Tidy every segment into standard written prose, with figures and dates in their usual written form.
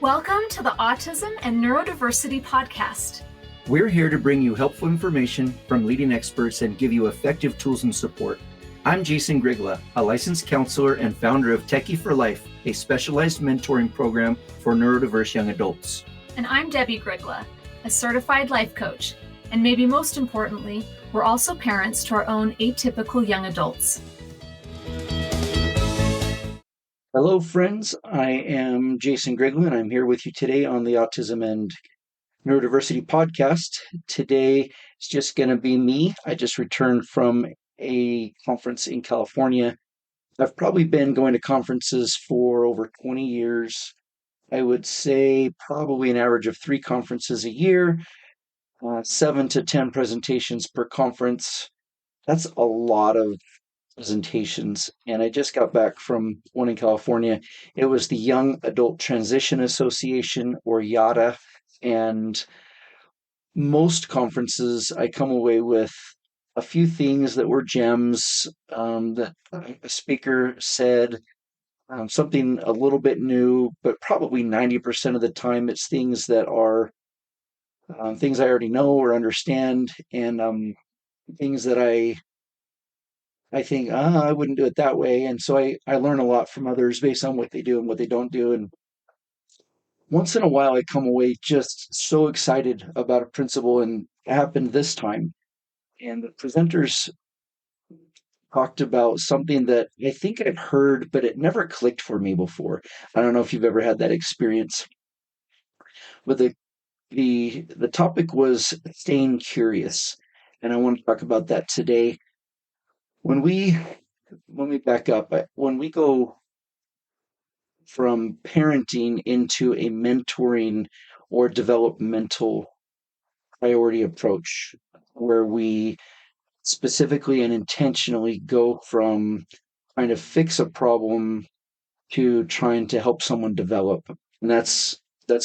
Welcome to the Autism and Neurodiversity Podcast. We're here to bring you helpful information from leading experts and give you effective tools and support. I'm Jason Grigla, a licensed counselor and founder of Techie for Life, a specialized mentoring program for neurodiverse young adults. And I'm Debbie Grigla, a certified life coach. And maybe most importantly, we're also parents to our own atypical young adults. Hello, friends. I am Jason Grigla, and I'm here with you today on the Autism and Neurodiversity Podcast. Today it's just going to be me. I just returned from a conference in California. I've probably been going to conferences for over 20 years. I would say probably an average of 3 conferences a year, 7 to 10 presentations per conference. That's a lot of presentations, and I just got back from one in California. It was the Young Adult Transition Association, or YADA, and most conferences I come away with a few things that were gems, that a speaker said, something a little bit new, but probably 90% of the time it's things that are things I already know or understand, and things that I think, I wouldn't do it that way. And so I learn a lot from others based on what they do and what they don't do. And once in a while, I come away just so excited about a principle, and it happened this time. And the presenters talked about something that I think I've heard, but it never clicked for me before. I don't know if you've ever had that experience. But the topic was staying curious. And I want to talk about that today. When we back up, when we go from parenting into a mentoring or developmental priority approach, where we specifically and intentionally go from trying to fix a problem to trying to help someone develop. And that's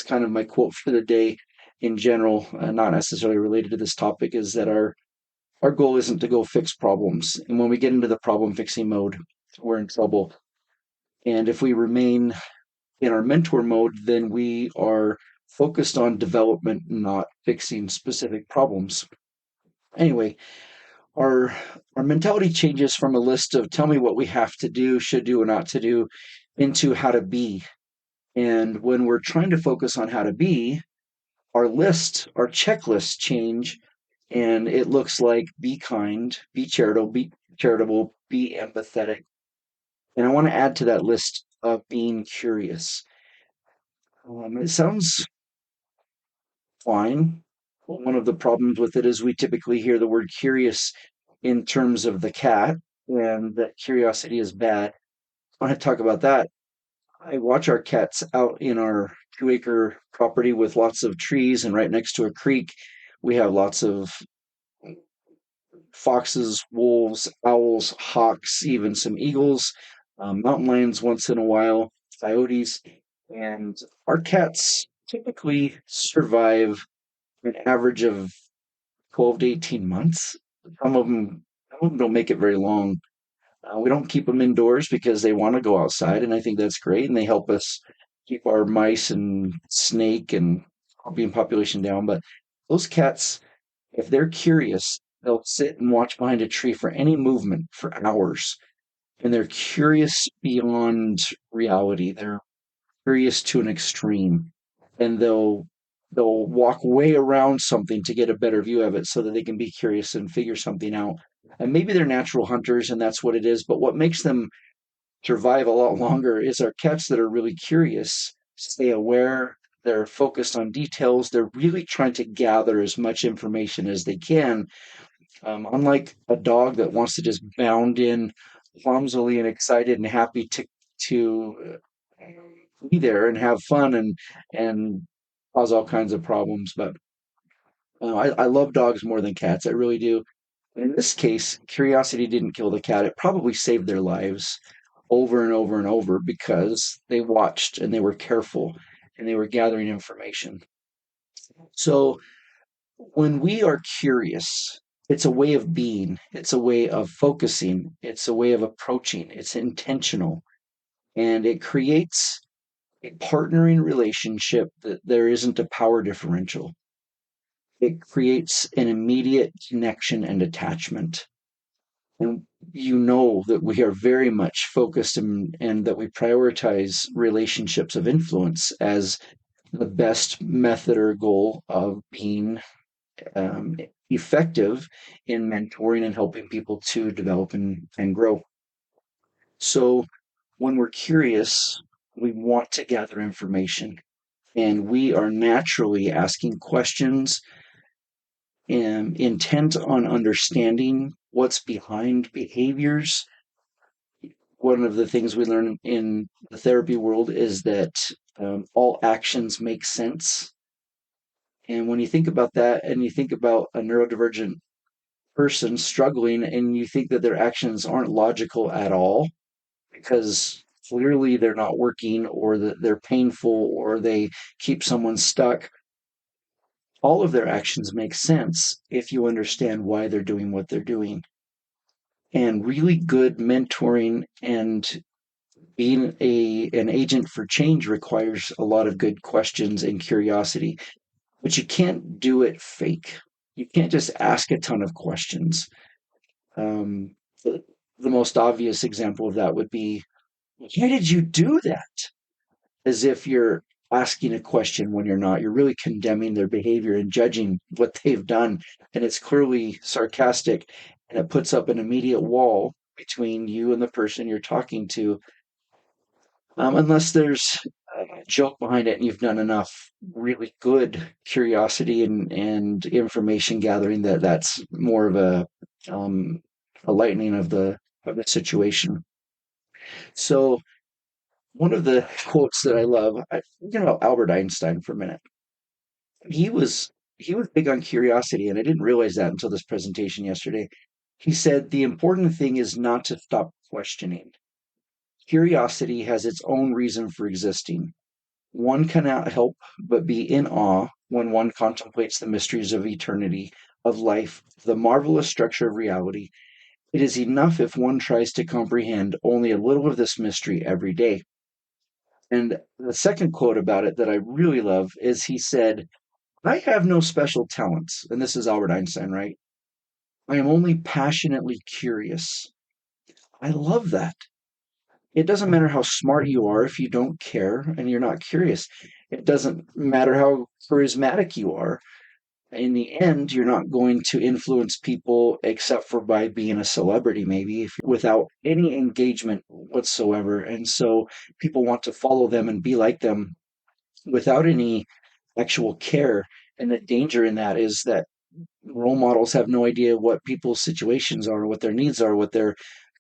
kind of my quote for the day in general, not necessarily related to this topic, is that our goal isn't to go fix problems. And when we get into the problem fixing mode, we're in trouble. And if we remain in our mentor mode, then we are focused on development, not fixing specific problems. Anyway, our mentality changes from a list of tell me what we have to do, should do, or not to do, into how to be. And when we're trying to focus on how to be, our checklists change, and it looks like be kind, be charitable, be empathetic. And I want to add to that list of being curious. It sounds fine. One of the problems with it is we typically hear the word curious in terms of the cat, and that curiosity is bad. I want to talk about that. I watch our cats out in our 2-acre property with lots of trees, and right next to a creek, we have lots of foxes, wolves, owls, hawks, even some eagles, mountain lions once in a while, coyotes. And our cats typically survive an average of 12 to 18 months. Some of them don't make it very long. We don't keep them indoors because they want to go outside, and I think that's great. And they help us keep our mice and snake and scorpion population down. But those cats, if they're curious, they'll sit and watch behind a tree for any movement for hours. And they're curious beyond reality. They're curious to an extreme. And they'll walk way around something to get a better view of it so that they can be curious and figure something out. And maybe they're natural hunters and that's what it is. But what makes them survive a lot longer is our cats that are really curious, stay aware, they're focused on details, they're really trying to gather as much information as they can. Unlike a dog that wants to just bound in clumsily and excited and happy to be there and have fun and cause all kinds of problems. But I love dogs more than cats. I really do. In this case, curiosity didn't kill the cat. It probably saved their lives over and over and over because they watched and they were careful and they were gathering information. So when we are curious, it's a way of being, it's a way of focusing, it's a way of approaching, it's intentional, and it creates a partnering relationship that there isn't a power differential. It creates an immediate connection and attachment. And you know that we are very much focused and that we prioritize relationships of influence as the best method or goal of being um, effective in mentoring and helping people to develop and grow. So when we're curious, we want to gather information and we are naturally asking questions and intent on understanding what's behind behaviors. One of the things we learn in the therapy world is that all actions make sense. And when you think about that and you think about a neurodivergent person struggling and you think that their actions aren't logical at all because clearly they're not working or that they're painful or they keep someone stuck, all of their actions make sense if you understand why they're doing what they're doing. And really good mentoring and being an agent for change requires a lot of good questions and curiosity, but you can't do it fake. You can't just ask a ton of questions. Um, the most obvious example of that would be, why did you do that? As if you're asking a question when you're not. You're really condemning their behavior and judging what they've done. And it's clearly sarcastic and it puts up an immediate wall between you and the person you're talking to. Unless there's a joke behind it and you've done enough really good curiosity and information gathering that's more of a lightening of the situation. So one of the quotes that I love, Albert Einstein for a minute. He was he was big on curiosity, and I didn't realize that until this presentation yesterday. He said the important thing is not to stop questioning. Curiosity has its own reason for existing. One cannot help but be in awe when one contemplates the mysteries of eternity, of life, the marvelous structure of reality. It is enough if one tries to comprehend only a little of this mystery every day. And the second quote about it that I really love is he said, I have no special talents. And this is Albert Einstein, right? I am only passionately curious. I love that. It doesn't matter how smart you are if you don't care and you're not curious. It doesn't matter how charismatic you are. In the end, you're not going to influence people except for by being a celebrity, maybe, if without any engagement whatsoever. And so people want to follow them and be like them without any actual care. And the danger in that is that role models have no idea what people's situations are, what their needs are, what their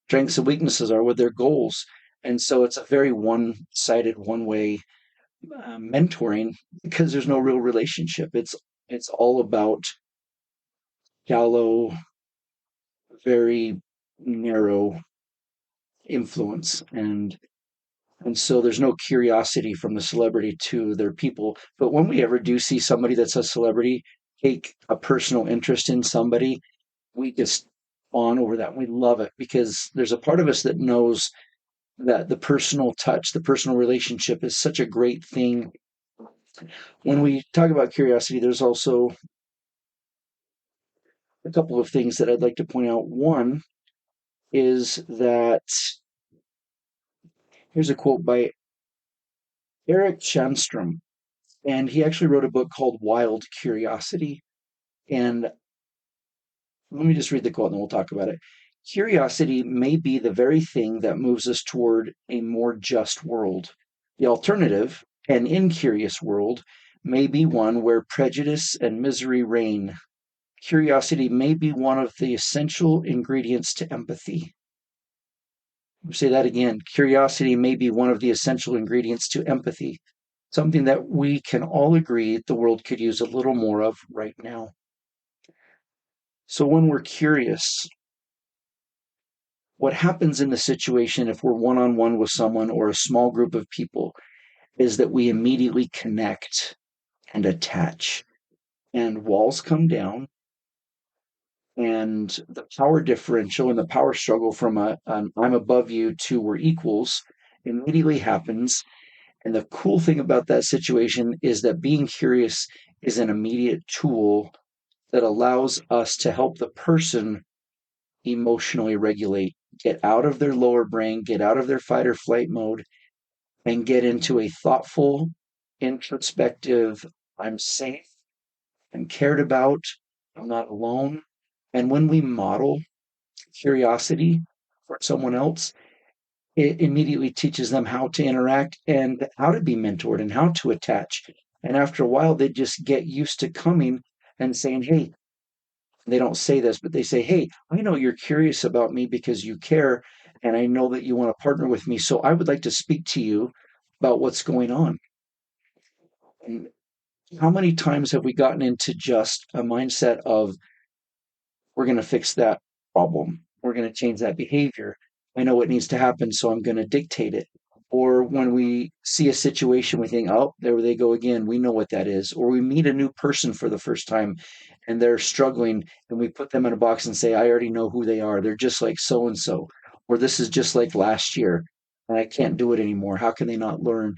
strengths and weaknesses are, what their goals. And so it's a very one-sided, one-way mentoring because there's no real relationship. It's all about shallow, very narrow influence, and so there's no curiosity from the celebrity to their people. But when we ever do see somebody that's a celebrity take a personal interest in somebody, we just fawn over that. We love it because there's a part of us that knows that the personal touch, the personal relationship is such a great thing. When we talk about curiosity, there's also a couple of things that I'd like to point out. One is that here's a quote by Eric Schanstrom, and he actually wrote a book called Wild Curiosity. And let me just read the quote and then we'll talk about it. Curiosity may be the very thing that moves us toward a more just world. The alternative, an incurious world, may be one where prejudice and misery reign. Curiosity may be one of the essential ingredients to empathy. I'll say that again. Curiosity may be one of the essential ingredients to empathy, something that we can all agree the world could use a little more of right now. So when we're curious, what happens in the situation if we're one-on-one with someone or a small group of people is that we immediately connect and attach, and walls come down, and the power differential and the power struggle from I'm above you to we're equals immediately happens, And the cool thing about that situation is that being curious is an immediate tool that allows us to help the person emotionally regulate, get out of their lower brain, get out of their fight or flight mode, and get into a thoughtful, introspective, I'm safe, I'm cared about, I'm not alone. And when we model curiosity for someone else, it immediately teaches them how to interact and how to be mentored and how to attach. And after a while, they just get used to coming and saying, hey, they don't say this, but they say, hey, I know you're curious about me because you care. And I know that you want to partner with me. So I would like to speak to you about what's going on. And how many times have we gotten into just a mindset of, we're going to fix that problem. We're going to change that behavior. I know what needs to happen, so I'm going to dictate it. Or when we see a situation, we think, oh, there they go again. We know what that is. Or we meet a new person for the first time and they're struggling, and we put them in a box and say, I already know who they are. They're just like so and so. Or this is just like last year, and I can't do it anymore. How can they not learn?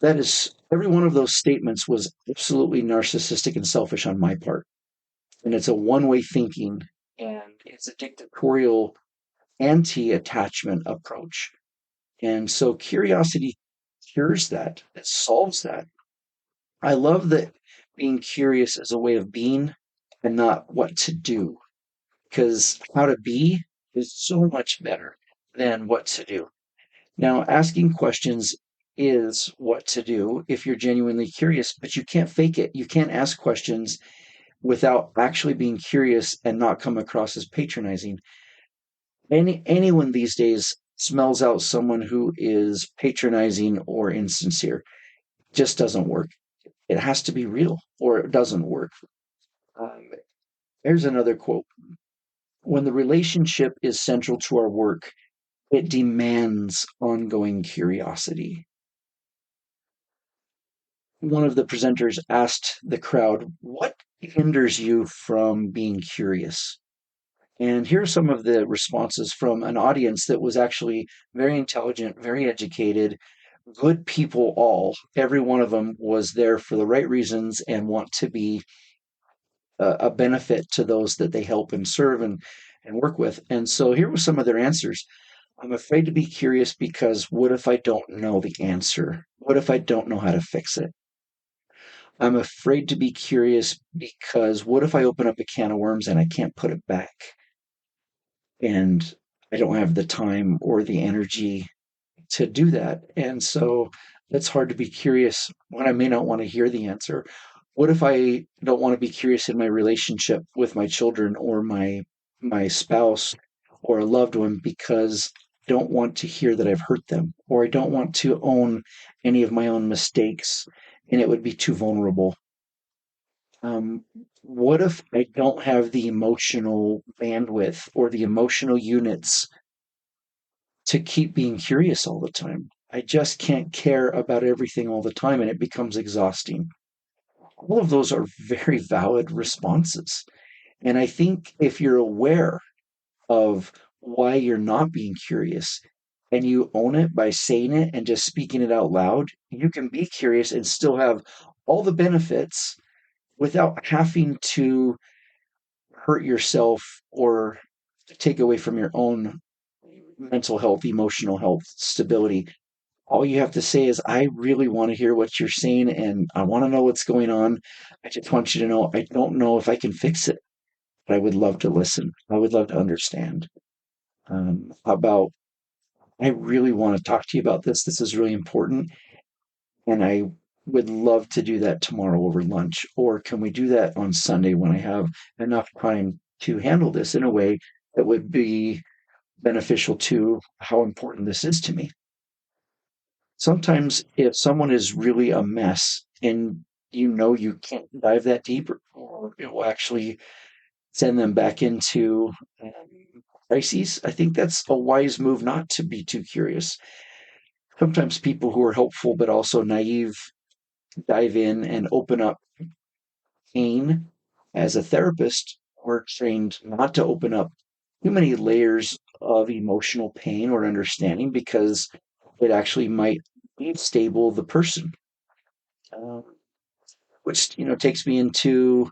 That is, every one of those statements was absolutely narcissistic and selfish on my part. And it's a one-way thinking, and it's a dictatorial anti-attachment approach. And so curiosity cures that, it solves that. I love that being curious is a way of being and not what to do, because how to be is so much better than what to do. Now, asking questions is what to do if you're genuinely curious, but you can't fake it. You can't ask questions without actually being curious and not come across as patronizing. Anyone these days smells out someone who is patronizing or insincere. Just doesn't work. It has to be real or it doesn't work. Um, Here's another quote. When the relationship is central to our work, it demands ongoing curiosity. One of the presenters asked the crowd, what hinders you from being curious? And here are some of the responses from an audience that was actually very intelligent, very educated, good people all. Every one of them was there for the right reasons and want to be a benefit to those that they help and serve and work with. And so here were some of their answers. I'm afraid to be curious because what if I don't know the answer? What if I don't know how to fix it? I'm afraid to be curious because what if I open up a can of worms and I can't put it back? And I don't have the time or the energy to do that. And so it's hard to be curious when I may not want to hear the answer. What if I don't want to be curious in my relationship with my children or my spouse or a loved one because I don't want to hear that I've hurt them, or I don't want to own any of my own mistakes and it would be too vulnerable. Um, what if I don't have the emotional bandwidth or the emotional units to keep being curious all the time? I just can't care about everything all the time and it becomes exhausting. All of those are very valid responses. And I think if you're aware of why you're not being curious and you own it by saying it and just speaking it out loud, you can be curious and still have all the benefits without having to hurt yourself or take away from your own mental health, emotional health, stability. All you have to say is, I really want to hear what you're saying and I want to know what's going on. I just want you to know I don't know if I can fix it, but I would love to listen. I would love to understand. How about, I really want to talk to you about this. This is really important. And I would love to do that tomorrow over lunch. Or can we do that on Sunday when I have enough time to handle this in a way that would be beneficial to how important this is to me? Sometimes if someone is really a mess and you know you can't dive that deep, or it will actually send them back into crises, I think that's a wise move not to be too curious. Sometimes people who are helpful but also naive dive in and open up pain. As a therapist, we're trained not to open up too many layers of emotional pain or understanding because it actually might stable the person. Um, which takes me into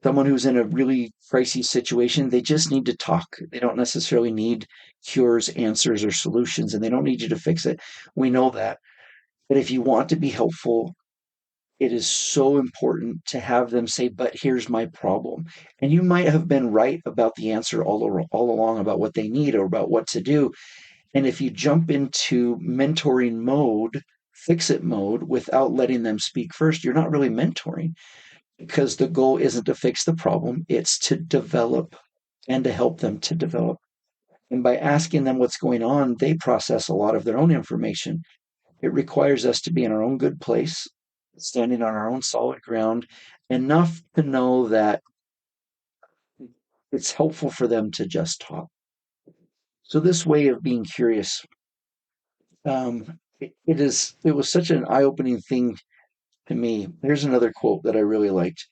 someone who's in a really pricey situation. They just need to talk. They don't necessarily need cures, answers, or solutions, and they don't need you to fix it. We know that. But if you want to be helpful, it is so important to have them say, but here's my problem. And you might have been right about the answer all along about what they need or about what to do. And if you jump into mentoring mode, fix it mode, without letting them speak first, you're not really mentoring, because the goal isn't to fix the problem, it's to develop and to help them to develop. And by asking them what's going on, they process a lot of their own information. It requires us to be in our own good place, standing on our own solid ground, enough to know that it's helpful for them to just talk. So this way of being curious, it was such an eye-opening thing to me. Here's another quote that I really liked.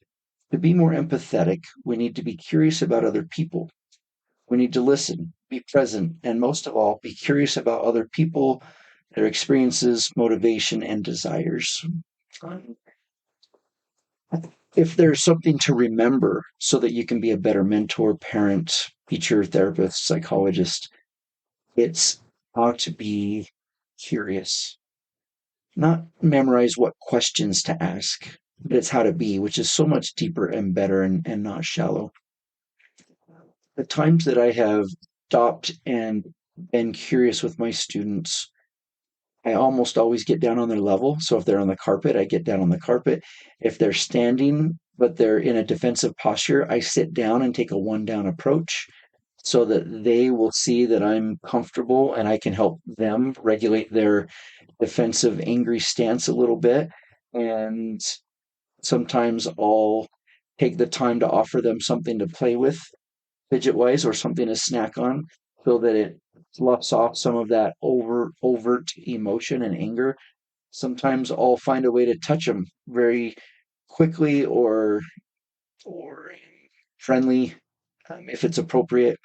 To be more empathetic, we need to be curious about other people. We need to listen, be present, and most of all, be curious about other people, their experiences, motivation, and desires. If there's something to remember so that you can be a better mentor, parent, teacher, therapist, psychologist, it's how to be curious. Not memorize what questions to ask, but it's how to be, which is so much deeper and better, and not shallow. The times that I have stopped and been curious with my students, I almost always get down on their level. So if they're on the carpet, I get down on the carpet. If they're standing, but they're in a defensive posture, I sit down and take a one down approach so that they will see that I'm comfortable and I can help them regulate their defensive, angry stance a little bit. And sometimes I'll take the time to offer them something to play with, fidget wise, or something to snack on, so that it sloughs off some of that overt emotion and anger. Sometimes I'll find a way to touch them very quickly, or friendly, if it's appropriate,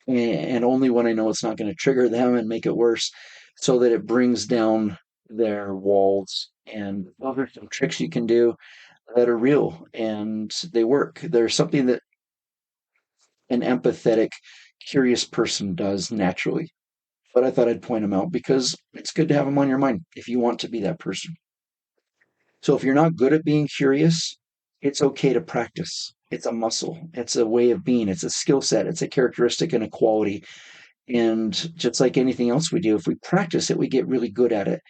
and only when I know it's not going to trigger them and make it worse, so that it brings down their walls. And those are some tricks you can do that are real and they work. There's something that an empathetic, curious person does naturally. But I thought I'd point them out because it's good to have them on your mind if you want to be that person. So if you're not good at being curious, it's okay to practice. It's a muscle, it's a way of being, it's a skill set, it's a characteristic and a quality. And just like anything else we do, if we practice it, we get really good at it.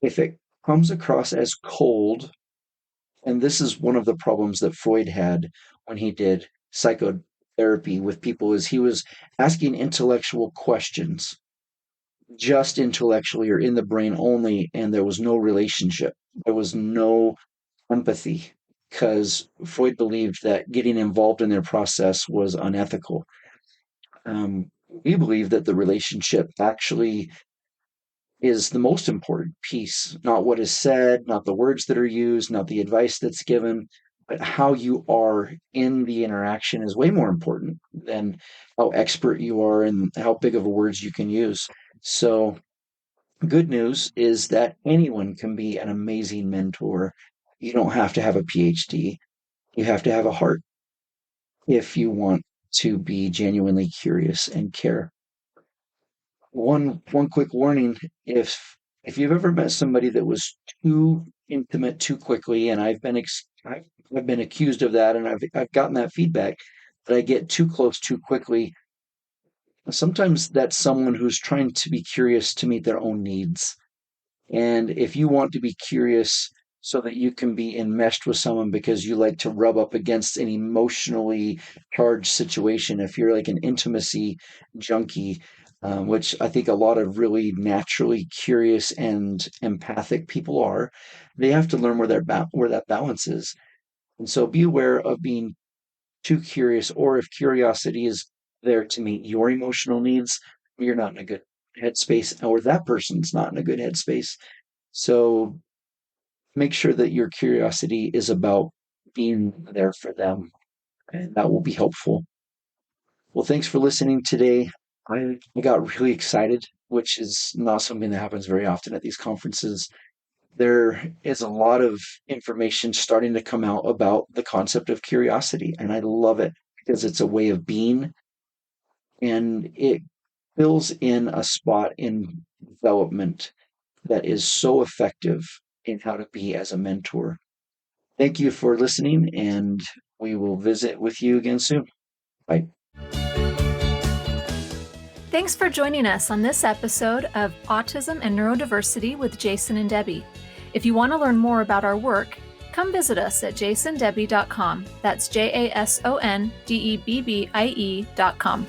If it comes across as cold, and this is one of the problems that Freud had when he did psychotherapy with people, is he was asking intellectual questions, just intellectually or in the brain only, and there was no relationship. There was no empathy, because Freud believed that getting involved in their process was unethical. We believe that the relationship actually is the most important piece, not what is said, not the words that are used, not the advice that's given, but how you are in the interaction is way more important than how expert you are and how big of a words you can use. So, good news is that anyone can be an amazing mentor. You don't have to have a PhD. You have to have a heart if you want to be genuinely curious and care. One quick warning: if you've ever met somebody that was too intimate too quickly, and I've been accused of that, and I've gotten that feedback that I get too close too quickly. Sometimes that's someone who's trying to be curious to meet their own needs. And if you want to be curious so that you can be enmeshed with someone because you like to rub up against an emotionally charged situation, if you're like an intimacy junkie, which I think a lot of really naturally curious and empathic people are, they have to learn where that balance is. And so be aware of being too curious, or if curiosity is there to meet your emotional needs, you're not in a good headspace, or that person's not in a good headspace. So make sure that your curiosity is about being there for them, and that will be helpful. Well, thanks for listening today. I got really excited which is not something that happens very often at these conferences. There is a lot of information starting to come out about the concept of curiosity, and I love it because it's a way of being, and it fills in a spot in development that is so effective in how to be as a mentor. Thank you for listening, and we will visit with you again soon. Bye. Thanks for joining us on this episode of Autism and Neurodiversity with Jason and Debbie. If you want to learn more about our work, come visit us at jasondebbie.com. That's JASONDEBBIE.com.